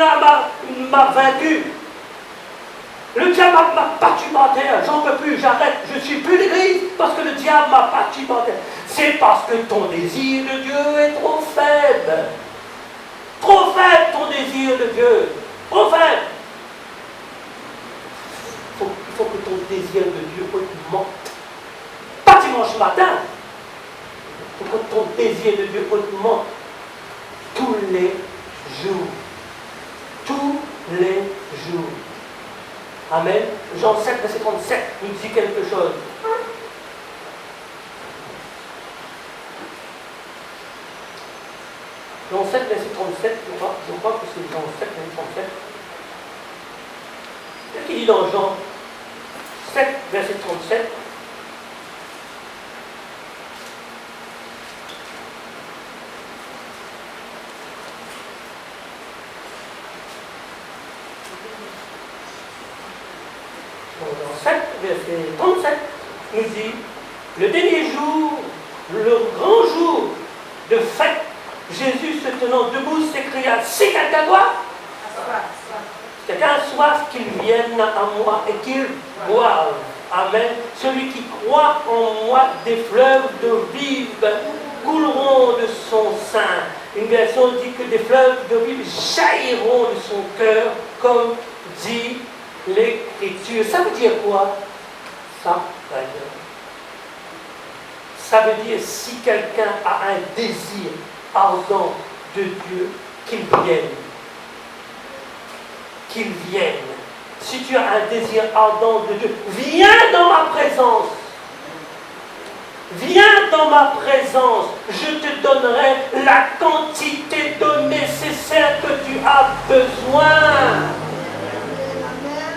m'a vaincu. Le diable m'a battu par terre. J'en peux plus, j'arrête. Je ne suis plus l'église parce que le diable m'a battu par terre. C'est parce que ton désir de Dieu est trop faible. Trop faible ton désir de Dieu. Trop faible. Il faut que ton désir de Dieu augmente. Pas dimanche matin. Il faut que ton désir de Dieu augmente tous les jours. Tous les jours. Amen. Jean 7, verset 37 nous dit quelque chose. Jean 7, verset 37, je crois que c'est Jean 7, verset 37. Qu'est-ce qu'il dit dans Jean 7, verset 37? Dans 7, verset 37, nous dit, le dernier jour, le grand jour de fête, Jésus se tenant debout s'écria, si quelqu'un doit, quelqu'un a soif, qu'il vienne à moi et qu'il boive. Amen. Celui qui croit en moi, des fleuves d'eau vive couleront de son sein. Une version dit que des fleuves d'eau vive jailliront de son cœur, comme dit l'Écriture. Ça veut dire quoi? Ça, d'ailleurs. Ça veut dire si quelqu'un a un désir ardent de Dieu, qu'il vienne. Qu'il vienne. Si tu as un désir ardent de Dieu, viens dans ma présence. Viens dans ma présence. Je te donnerai la quantité d'eau nécessaire que tu as besoin.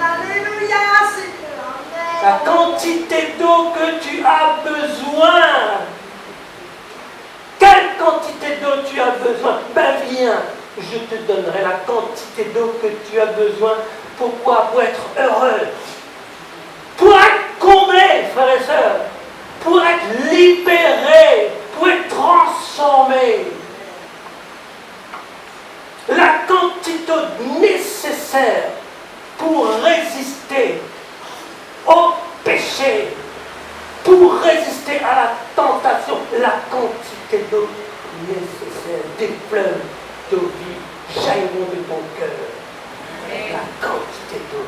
Alléluia, Seigneur. La quantité d'eau que tu as besoin. Quelle quantité d'eau tu as besoin? Ben viens, je te donnerai la quantité d'eau que tu as besoin. Pourquoi? Pour être heureux. Pour être comblé, frères et sœurs. Pour être libéré. Pour être transformé. La quantité d'eau nécessaire pour résister au péché, pour résister à la tentation, la quantité d'eau nécessaire, des fleuves d'eau vive jailliront de ton cœur. La quantité d'eau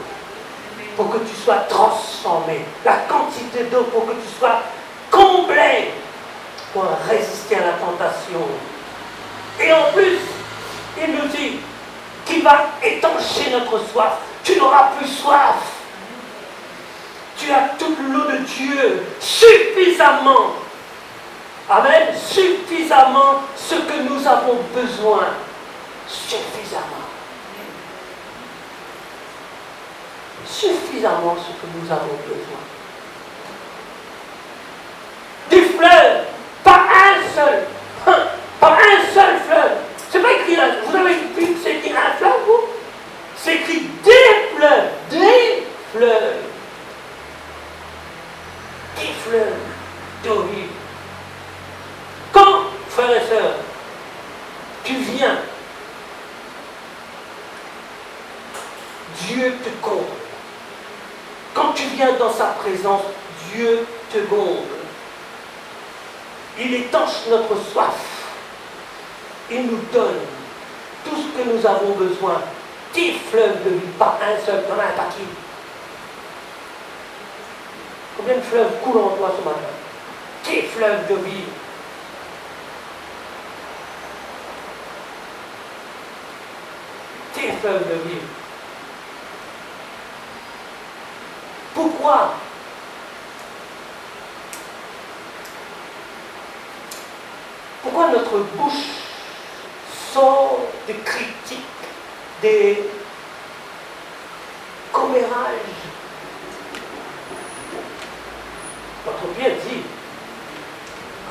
pour que tu sois transformé, la quantité d'eau pour que tu sois comblé pour résister à la tentation. Et en plus, il nous dit qu'il va étancher notre soif. Tu n'auras plus soif. Tu as toute l'eau de Dieu suffisamment. Amen. Suffisamment ce que nous avons besoin. Suffisamment. Suffisamment ce que nous avons besoin. Des fleuves, pas un seul. Pas un seul fleuve. C'est pas écrit là. Vous avez vu que c'est écrit un fleuve, vous? C'est écrit des fleuves. Des fleuves. Des fleuves d'eau vive. Quand, frères et sœurs, tu viens, Dieu te comble. Quand tu viens dans sa présence, Dieu te comble. Il étanche notre soif. Il nous donne tout ce que nous avons besoin. Des fleuves de vie, pas un seul, il y en a un paquet. Combien de fleuves coulent en toi ce matin? Des fleuves de vie. Des fleuves de vie. Pourquoi? Pourquoi notre bouche sort des critiques, des commérages? Notre Pierre dit,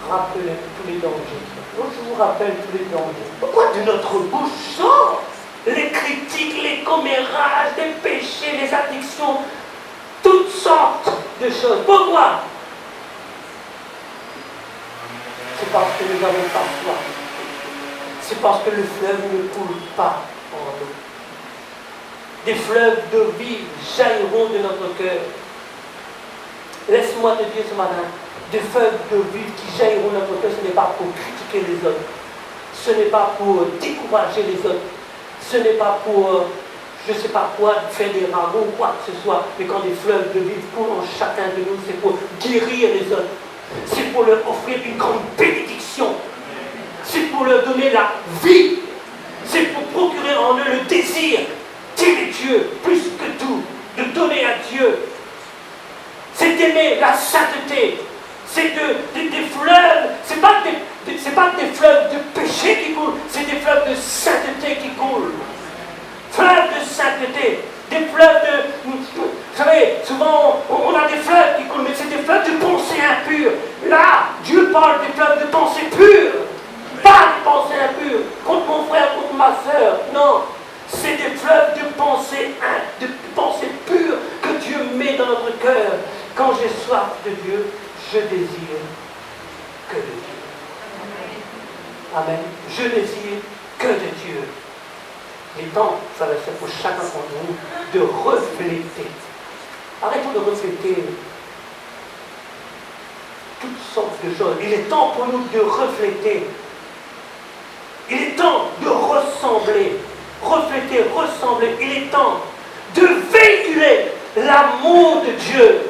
rappelez tous les dangers. Moi, je vous rappelle tous les dangers. Pourquoi de notre bouche sort les critiques, les commérages, les péchés, les addictions, toutes sortes de choses? Pourquoi? C'est parce que nous n'avons pas soif. C'est parce que le fleuve ne coule pas en nous. Des fleuves d'eau vive jailliront de notre cœur. Laisse-moi te dire ce matin, des fleuves de vie qui jailliront de notre cœur, ce n'est pas pour critiquer les autres. Ce n'est pas pour décourager les autres. Ce n'est pas pour, je ne sais pas quoi, faire des ragots ou quoi que ce soit. Mais quand des fleuves de vie coulent en chacun de nous, c'est pour guérir les autres. C'est pour leur offrir une grande bénédiction. C'est pour leur donner la vie. C'est pour procurer en eux le désir d'aimer Dieu plus que tout, de donner à Dieu. C'est d'aimer la sainteté. C'est des fleuves, c'est pas des fleuves de péché qui coulent, c'est des fleuves de sainteté qui coulent. Fleuves de sainteté, des fleuves de... Vous savez, souvent on a des fleuves qui coulent, mais c'est des fleuves de pensée impure. Là, Dieu parle des fleuves de pensée pure, pas de pensée impure, contre mon frère, contre ma soeur. Non, c'est des fleuves de pensée pure que Dieu met dans notre cœur. Quand j'ai soif de Dieu, je désire que de Dieu. Amen. Je désire que de Dieu. Il est temps, ça va être pour chacun d'entre nous, de refléter. Arrêtons de refléter toutes sortes de choses. Il est temps pour nous de refléter. Il est temps de ressembler. Refléter, ressembler. Il est temps de véhiculer l'amour de Dieu.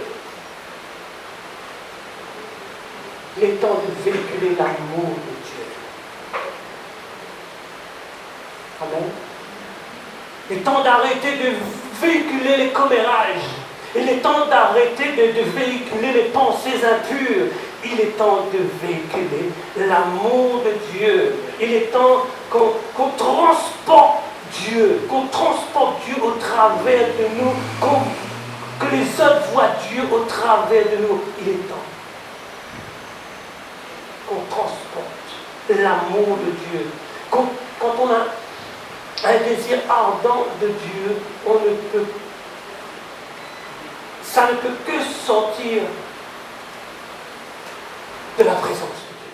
Il est temps de véhiculer l'amour de Dieu. Amen. Il est temps d'arrêter de véhiculer les commérages. Il est temps d'arrêter de véhiculer les pensées impures. Il est temps de véhiculer l'amour de Dieu. Il est temps qu'on transporte Dieu, au travers de nous, que les autres voient Dieu au travers de nous. Il est temps qu'on transporte l'amour de Dieu. Quand on a un désir ardent de Dieu, ça ne peut que sortir de la présence de Dieu.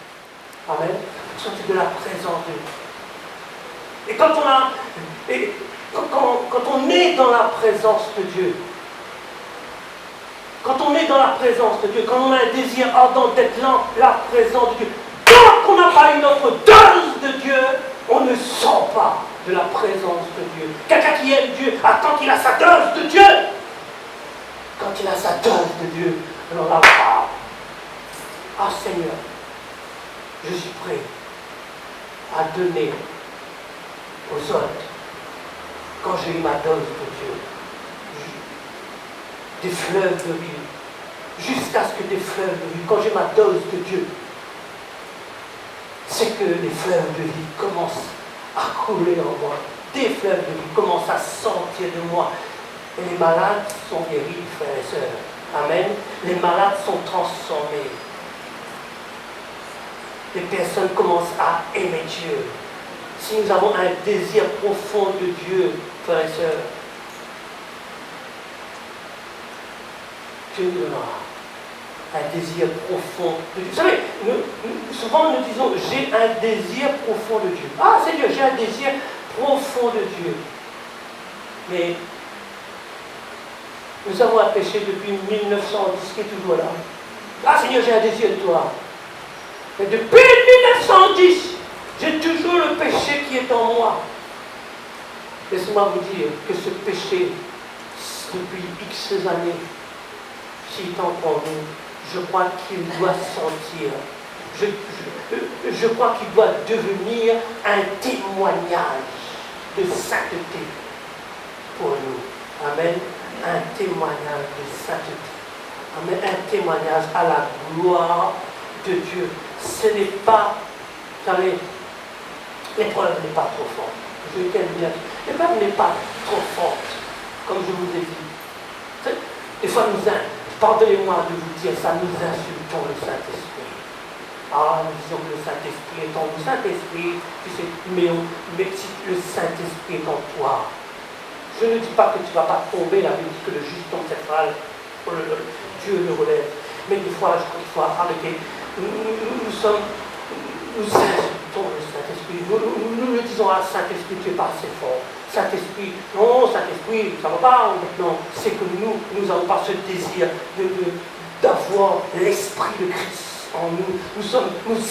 Amen. Sortir de la présence de Dieu. Et quand on est dans la présence de Dieu, quand on est dans la présence de Dieu, quand on a un désir ardent d'être dans la présence de Dieu, tant qu'on n'a pas une autre dose de Dieu, on ne sort pas de la présence de Dieu. Quelqu'un qui aime Dieu attend qu'il a sa dose de Dieu. Quand il a sa dose de Dieu, alors là, ah Seigneur, je suis prêt à donner aux autres quand j'ai eu ma dose de Dieu. Des fleuves de vie, jusqu'à ce que des fleuves de vie, quand j'ai ma dose de Dieu, c'est que les fleuves de vie commencent à couler en moi. Des fleuves de vie commencent à sortir de moi. Et les malades sont guéris, frères et sœurs. Amen. Les malades sont transformés. Les personnes commencent à aimer Dieu. Si nous avons un désir profond de Dieu, frères et sœurs, Dieu nous donnera un désir profond de Dieu. Vous savez, souvent nous disons, j'ai un désir profond de Dieu. Ah Seigneur, j'ai un désir profond de Dieu. Mais nous avons un péché depuis 1910 qui est toujours là. Ah Seigneur, j'ai un désir de toi. Mais depuis 1910, j'ai toujours le péché qui est en moi. Laissez-moi vous dire que ce péché, depuis X années, s'il est encore nous, je crois qu'il doit sortir. Je crois qu'il doit devenir un témoignage de sainteté pour nous. Amen. Un témoignage de sainteté. Amen. Un témoignage à la gloire de Dieu. Ce n'est pas, vous savez, l'épreuve n'est pas trop forte. Je t'aime bien. L'épreuve n'est pas trop forte, comme je vous ai dit. Des fois, pardonnez-moi de vous dire ça, nous insultons le Saint-Esprit. Ah, nous disons que le Saint-Esprit est en vous. Saint-Esprit, tu sais, mais si le Saint-Esprit est en toi, je ne dis pas que tu ne vas pas tomber, la Bible dit que le juste tombe cette phrase, Dieu le relève. Mais des fois, je crois qu'il faut arrêter. Nous insultons le Saint-Esprit. Nous le disons à Saint-Esprit, tu n'es pas assez fort. Saint-Esprit, non, Saint-Esprit, ça ne va pas. Non, c'est que nous n'avons pas ce désir de d'avoir l'Esprit de Christ en nous. Nous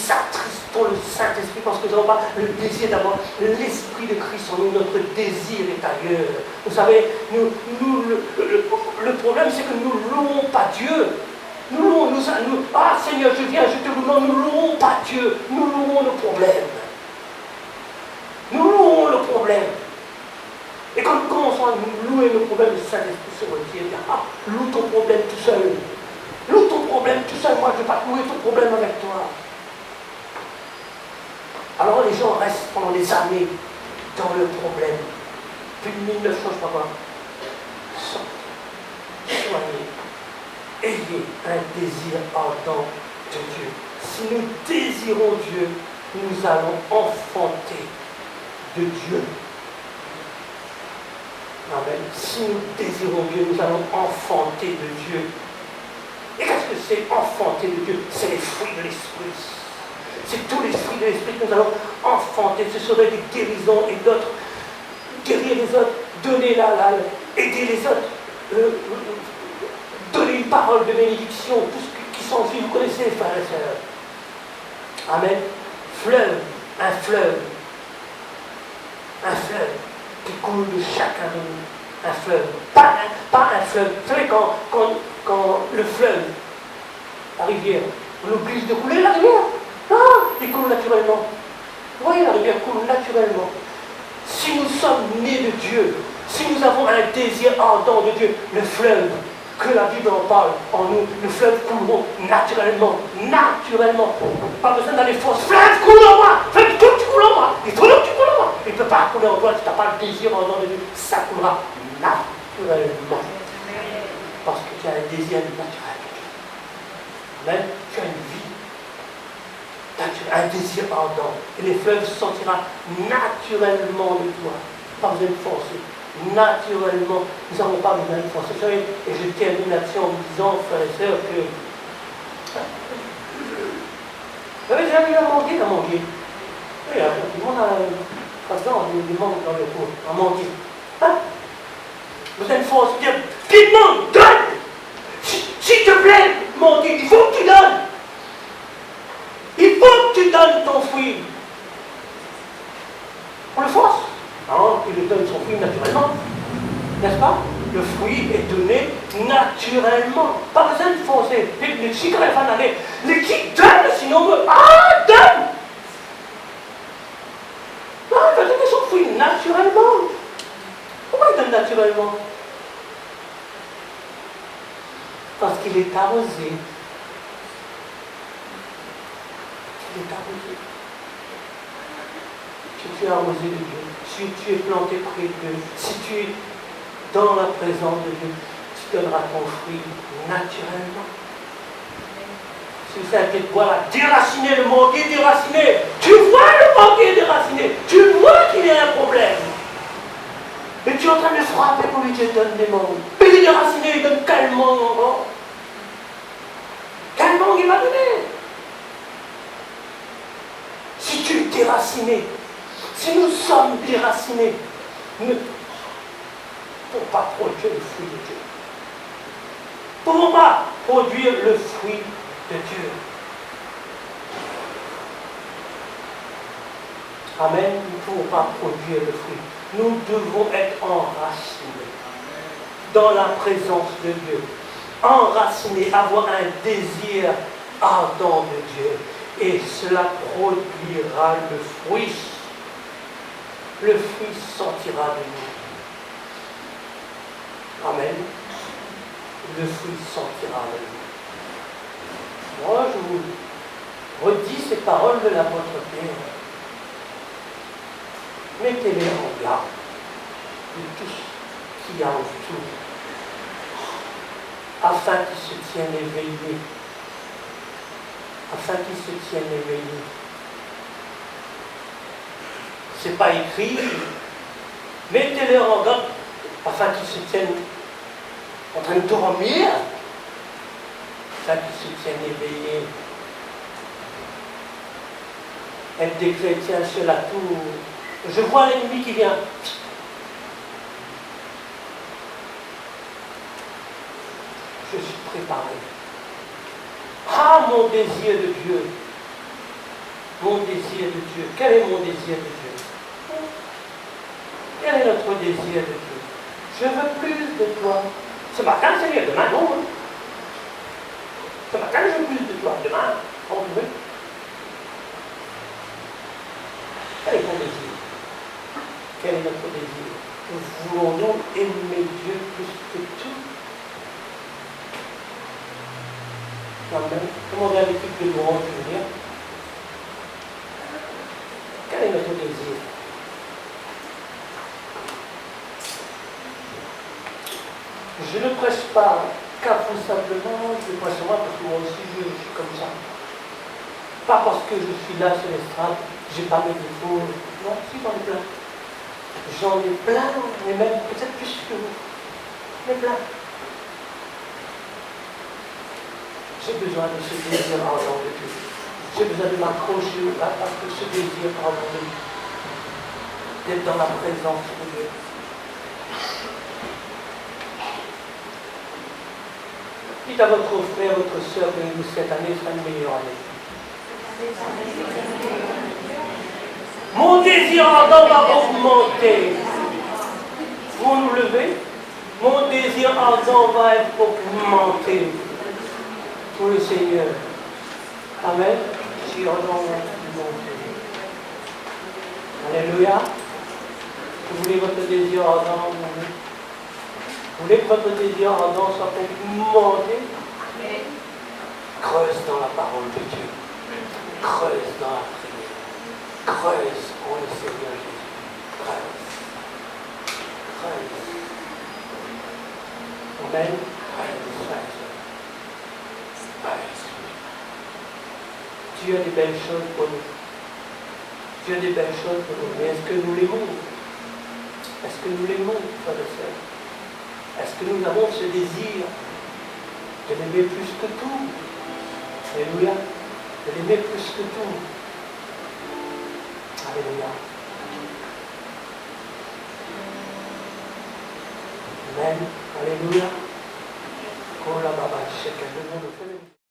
attristons le Saint-Esprit parce que nous n'avons pas le désir d'avoir l'Esprit de Christ en nous. Notre désir est ailleurs. Vous savez, le problème, c'est que nous ne louons pas Dieu. Ah Seigneur, je viens, je te loue. Non, nous ne louons pas Dieu. Nous louons le problème. Nous louons le problème. Et quand nous commençons à nous louer le problème, le Saint-Esprit se retire et dit, ah, loue ton problème tout seul. Loue ton problème tout seul, moi je ne vais pas louer ton problème avec toi. Alors les gens restent pendant des années dans le problème. Plus de 1900, je ne sais pas quoi. Soyez, ayez un désir ardent de Dieu. Si nous désirons Dieu, nous allons enfanter de Dieu. Amen. Si nous désirons Dieu, nous allons enfanter de Dieu. Et qu'est-ce que c'est enfanter de Dieu? C'est les fruits de l'Esprit. C'est tous les fruits de l'Esprit que nous allons enfanter. Ce seraient des guérisons et d'autres. Guérir les autres, donner aider les autres, donner une parole de bénédiction, tout ce qui s'ensuit. Vous connaissez, frères et sœurs. Amen. Fleuve, un fleuve qui coule de chacun de nous. Un fleuve. Pas un fleuve. Vous savez, quand le fleuve, la rivière, on l'oblige de couler la rivière. Il coule naturellement. Vous voyez, la rivière coule naturellement. Si nous sommes nés de Dieu, si nous avons un désir ardent de Dieu, le fleuve, que la Bible en parle en nous, le fleuve couleront naturellement. Pas besoin d'aller forcer. Fleuve coule en moi. Fleuve, tout tu coules en moi. Il faut que tu coules en moi. Il ne peut pas couler en toi si tu n'as pas le désir ardent de Dieu. Ça coulera naturellement. Parce que tu as un désir naturel de Dieu. Amen. Tu as une vie naturelle, un désir ardent. Et les fleuves sortiront naturellement de toi. Pas besoin de forcer. Naturellement, nous n'avons pas besoin de forcer. Et je termine là-dessus en vous disant, frères et sœurs, que vous avez déjà vu un manguier? Oui, tout le monde a des mangues dans le cours, un manguier. Vous avez une force, dire, qui demande, donne! S'il te plaît, manguier, il faut que tu donnes! Il faut que tu donnes ton fruit. On le force. Non, il lui donne son fruit naturellement. N'est-ce pas? Le fruit est donné naturellement. Pas besoin de forcer. Les chicos, la fin d'année, les qui donnent, sinon, donne! Non, il va donner son fruit naturellement. Pourquoi il donne naturellement? Parce qu'il est arrosé. Il est arrosé. Si tu es arrosé de Dieu, si tu es planté près de Dieu, si tu es dans la présence de Dieu, tu donneras ton fruit naturellement. Si vous savez, voilà, déraciné, le manguier déraciné, tu vois le manguier déraciné, tu vois qu'il y a un problème. Et tu es en train de le frapper pour lui dire donne des mangues. Mais il est déraciné, il donne quel mangue encore? Quel mangue il va donner? Si tu es déraciné, si nous sommes déracinés, nous ne pouvons pas produire le fruit de Dieu. Nous ne pouvons pas produire le fruit de Dieu. Amen. Nous ne pouvons pas produire le fruit. Nous devons être enracinés dans la présence de Dieu. Enracinés, avoir un désir ardent de Dieu. Et cela produira le fruit. Le fruit sortira de nous. Amen. Le fruit sortira de nous. Moi, je vous redis ces paroles de l'apôtre Pierre. Mettez-les en garde de tout ce qu'il y a autour, afin qu'ils se tiennent éveillés. Afin qu'ils se tiennent éveillés. Ce n'est pas écrit. Mettez-les en garde afin qu'ils se tiennent en train de dormir, afin qu'ils se tiennent éveillés. Être des chrétiens sur la tour. Je vois l'ennemi qui vient. Je suis préparé. quoi mon désir de Dieu? Mon désir de Dieu. Quel est mon désir de Dieu? Quel est notre désir de Dieu? Je veux plus de toi. Ce matin, Seigneur, demain, non. Hein? Ce matin, je veux plus de toi. Demain, on veut. Quel est ton désir? Quel est notre désir? Voulons-nous aimer Dieu plus que tout? Amen. Demandez à l'équipe de louange de venir. Quel est notre désir? Je ne prêche pas qu'à vous simplement, je prêche moi parce que moi aussi je suis comme ça. Pas parce que je suis là sur l'estrade, j'ai pas mes défauts. Non, si j'en ai plein. J'en ai plein, mais même peut-être plus que vous. Mais plein. J'ai besoin de ce désir ardent de Dieu. J'ai besoin de m'accrocher à ce désir ardent de Dieu. D'être dans la présence de Dieu. Dites à votre frère, votre soeur que cette année sera une meilleure année. Mon désir ardent va augmenter. Vous nous levez, mon désir ardent va être augmenté pour le Seigneur. Amen. Désir ardent va augmenter. Alléluia. Vous voulez votre désir ardent? Vous voulez que votre désir ardent soit augmenté? Creuse dans la parole de Dieu. Creuse dans la prière. Creuse pour le Seigneur Jésus. Creuse. Creuse. Amen. Creuse. Creuse. Dieu a des belles choses pour nous. Dieu a des belles choses pour nous. Mais est-ce que nous l'aimons? Est-ce que nous l'aimons, frères et sœurs? Est-ce que nous avons ce désir de l'aimer plus que tout? Alléluia. De l'aimer plus que tout. Alléluia. Amen. Alléluia. Oh la baba, chacun de nous.